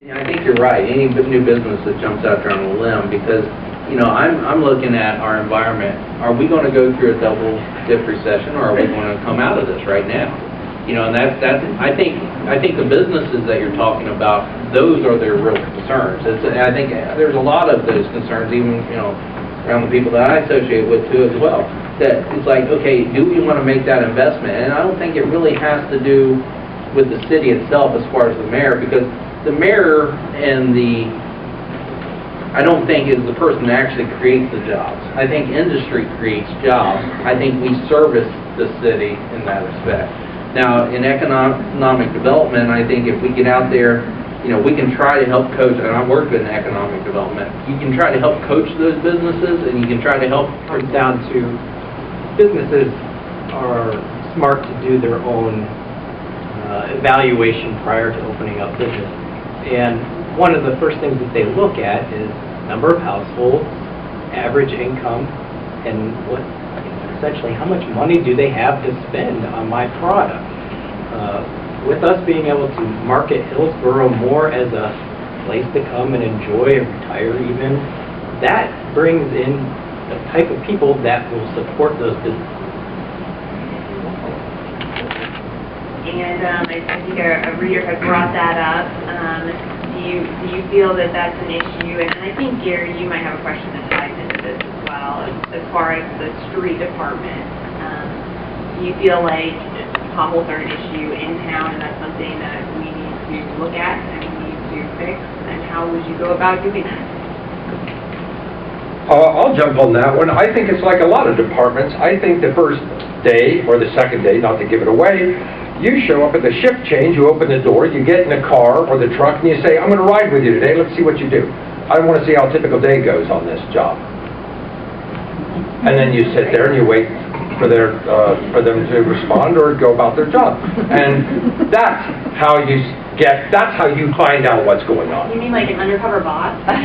Yeah, I think you're right. Any new business that jumps out there on a limb, because I'm looking at our environment. Are we going to go through a double dip recession, or are we going to come out of this right now? And that's I think the businesses that you're talking about, those are their real concerns. I think there's a lot of those concerns, even around the people that I associate with too as well. That it's like, okay, do we want to make that investment? And I don't think it really has to do with the city itself as far as the mayor, because the mayor I don't think is the person that actually creates the jobs. I think industry creates jobs. I think we service the city in that respect. Now, in economic development, I think if we get out there, we can try to help coach, and I work in economic development, you can try to help coach those businesses, and you can try to help. It comes down to businesses are smart to do their own evaluation prior to opening up business. And one of the first things that they look at is number of households, average income, and essentially how much money do they have to spend on my product. With us being able to market Hillsborough more as a place to come and enjoy and retire even, that brings in the type of people that will support those businesses. And I think a reader had brought that up. Do you feel that that's an issue? And I think, Gary, you might have a question that ties into this as well, as far as the street department. Do you feel like potholes are an issue in town, and that's something that we need to look at and we need to fix? And how would you go about doing that? I'll jump on that one. I think it's like a lot of departments. I think the first day or the second day, not to give it away, you show up at the shift change, you open the door, you get in the car or the truck, and you say, I'm going to ride with you today, let's see what you do. I want to see how a typical day goes on this job. And then you sit there and you wait for them to respond or go about their job. And that's how you find out what's going on. You mean like an undercover boss? I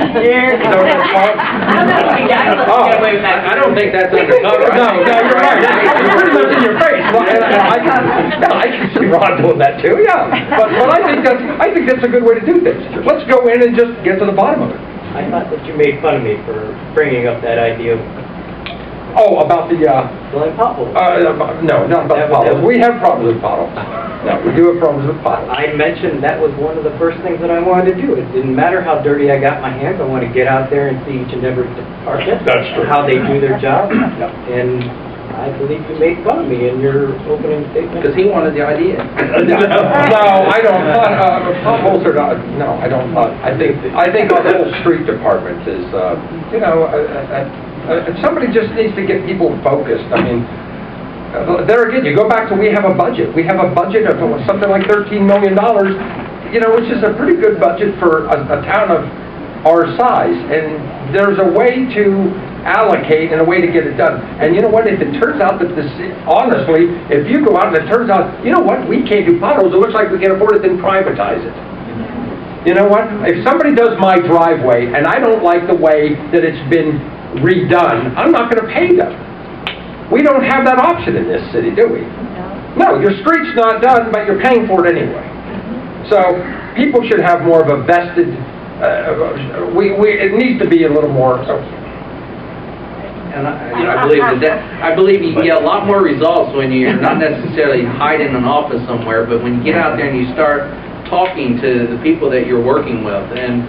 don't think that's undercover. No, you're right. It's pretty much in your face. I can see Ron doing that too, yeah. But I think that's a good way to do things. Let's go in and just get to the bottom of it. I thought that you made fun of me for bringing up that idea of about the filling potholes. No, not about potholes. We have problems with potholes. No, we do have problems with potholes. I mentioned that was one of the first things that I wanted to do. It didn't matter how dirty I got my hands. I want to get out there and see each and every department. That's true. How they do their job. And I believe you made fun of me in your opening statement. Because he wanted the idea. No, I don't. Potholes are not. No, I don't. I think our whole street department is. Somebody just needs to get people focused. I mean, there again, you go back to we have a budget. We have a budget of something like $13 million, which is a pretty good budget for a town of our size. And there's a way to allocate and a way to get it done. And you know what? If it turns out that honestly, if you go out and it turns out, you know what, we can't do potholes, it looks like we can afford it, then privatize it. You know what? If somebody does my driveway and I don't like the way that it's been redone, I'm not going to pay them. We don't have that option in this city, do we? No, your street's not done, but you're paying for it anyway. So people should have more of a vested. It needs to be a little more. And I believe you get a lot more results when you're not necessarily hiding in an office somewhere, but when you get out there and you start talking to the people that you're working with. And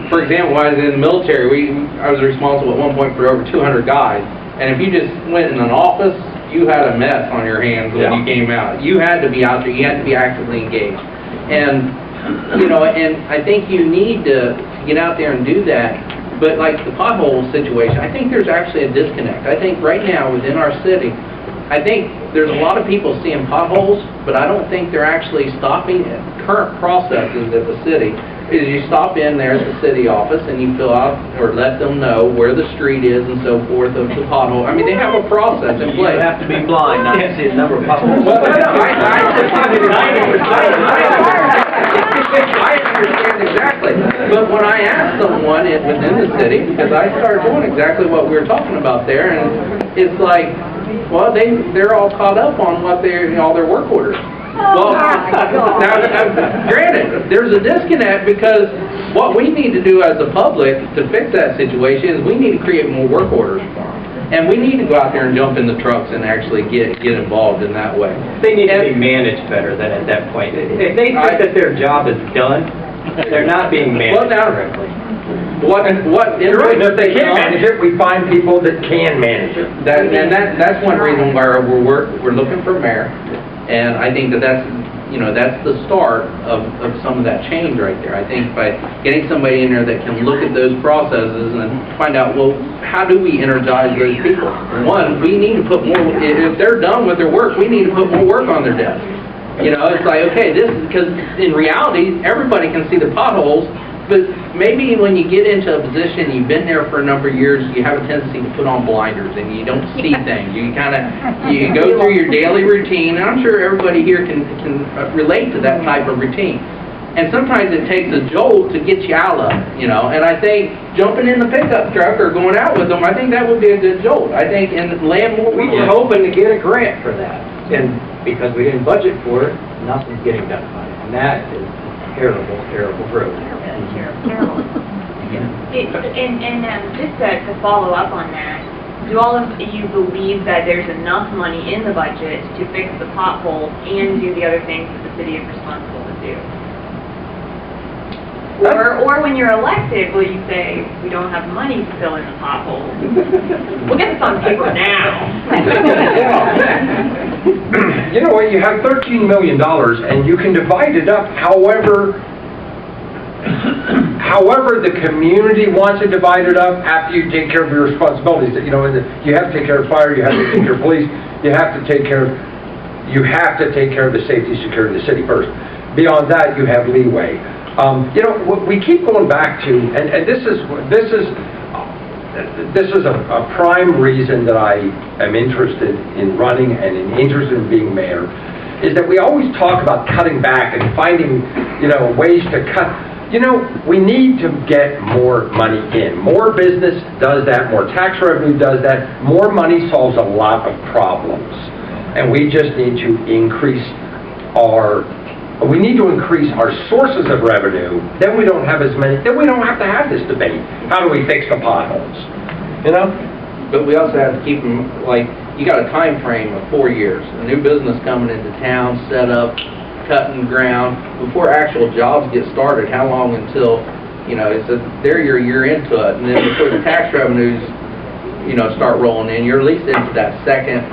for example, when I was in the military, I was responsible at one point for over 200 guys. And if you just went in an office, you had a mess on your hands when you came out. You had to be out there. You had to be actively engaged. And and I think you need to get out there and do that. But like the pothole situation, I think there's actually a disconnect. I think right now within our city, I think there's a lot of people seeing potholes, but I don't think they're actually stopping at current processes at the city. Is you stop in there at the city office and you fill out or let them know where the street is and so forth of the pothole. I mean, they have a process in place. You have to be blind not to see a number of potholes. Well, I understand exactly. But when I asked someone within the city, because I started doing exactly what we were talking about there, and it's like, well, they're all caught up on what all their work orders. Well, now, granted, there's a disconnect because what we need to do as a public to fix that situation is we need to create more work orders. And we need to go out there and jump in the trucks and actually get involved in that way. They need to be managed better than at that point. If they think that their job is done, they're not being managed correctly. You're right, if they can't manage it, we find people that can manage it. That's one reason why we're looking for mayor. And I think that's the start of some of that change right there. I think by getting somebody in there that can look at those processes and find out, well, how do we energize those people? One, we need to put more, if they're done with their work, we need to put more work on their desk. It's like, okay, this is, because in reality, everybody can see the potholes, but maybe when you get into a position, you've been there for a number of years, you have a tendency to put on blinders and you don't see things. You go through your daily routine, and I'm sure everybody here can relate to that type of routine. And sometimes it takes a jolt to get you out of it, and I think jumping in the pickup truck or going out with them, I think that would be a good jolt. I think, and laying more. We were hoping to get a grant for that, and because we didn't budget for it, nothing's getting done on it, and that is terrible, terrible road. Terrible. And just to follow up on that, do all of you believe that there's enough money in the budget to fix the potholes and do the other things that the city is responsible to do? Or when you're elected, will you say, we don't have money to fill in the potholes? We'll get this on paper now. You know what, you have $13 million and you can divide it up however the community wants to divide it up after you take care of your responsibilities. You have to take care of fire, you have to take care of police, you have to take care of the safety, security of the city first. Beyond that, you have leeway. We keep going back to, and this is a prime reason that I am interested in running and interested in being mayor, is that we always talk about cutting back and finding, ways to cut. We need to get more money in. More business does that, more tax revenue does that, more money solves a lot of problems. And we just need to increase our sources of revenue, then we don't have as many, then we don't have to have this debate. How do we fix the potholes? But we also have to keep them, you got a time frame of 4 years. A new business coming into town, set up, cutting ground, before actual jobs get started, how long until, you're into it, and then before the tax revenues, start rolling in, you're at least into that second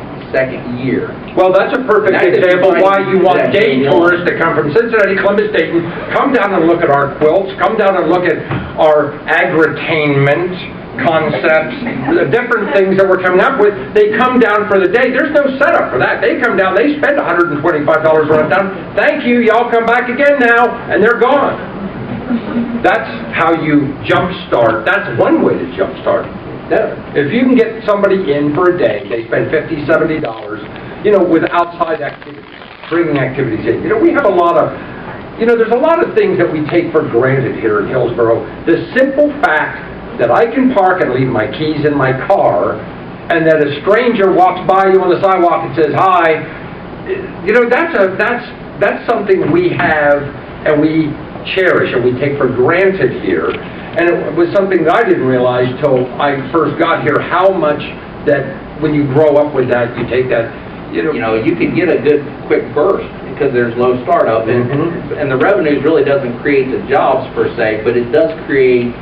year. Well, that's a perfect example why you want day tourists to come from Cincinnati, Columbus, Dayton, come down and look at our quilts, come down and look at our agritainment concepts, the different things that we're coming up with. They come down for the day. There's no setup for that. They come down, they spend $125 running down. Thank you, y'all come back again now, and they're gone. That's how you jumpstart. That's one way to jumpstart. If you can get somebody in for a day, they spend $50, $70, with outside activities, bringing activities in. We have a lot of, there's a lot of things that we take for granted here in Hillsborough. The simple fact that I can park and leave my keys in my car, and that a stranger walks by you on the sidewalk and says hi, that's something we have and we cherish and we take for granted here. And it was something that I didn't realize till I first got here, how much that when you grow up with that, you take that, you could get a good quick burst because there's low startup, and the revenues really doesn't create the jobs per se, but it does create,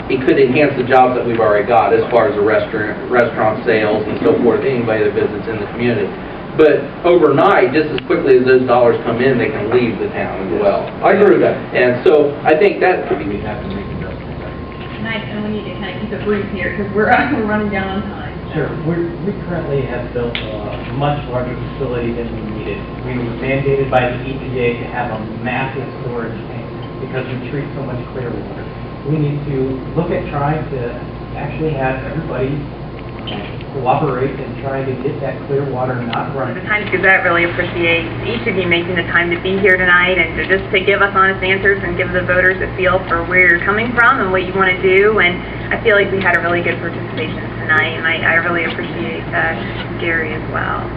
it could enhance the jobs that we've already got as far as the restaurant sales and so forth, anybody that visits in the community. But overnight, just as quickly as those dollars come in, they can leave the town as well. I agree with that. And so I think that we have to make adjustments. And we need to kind of keep it brief here because we're running down on time. Sure. We currently have built a much larger facility than we needed. We were mandated by the EPA to have a massive storage tank because we treat so much clear water. We need to look at trying to actually have everybody cooperate and try to get that clear water not running. The Times-Gazette really appreciates each of you making the time to be here tonight and to give us honest answers and give the voters a feel for where you're coming from and what you want to do. And I feel like we had a really good participation tonight, and I really appreciate Gary as well.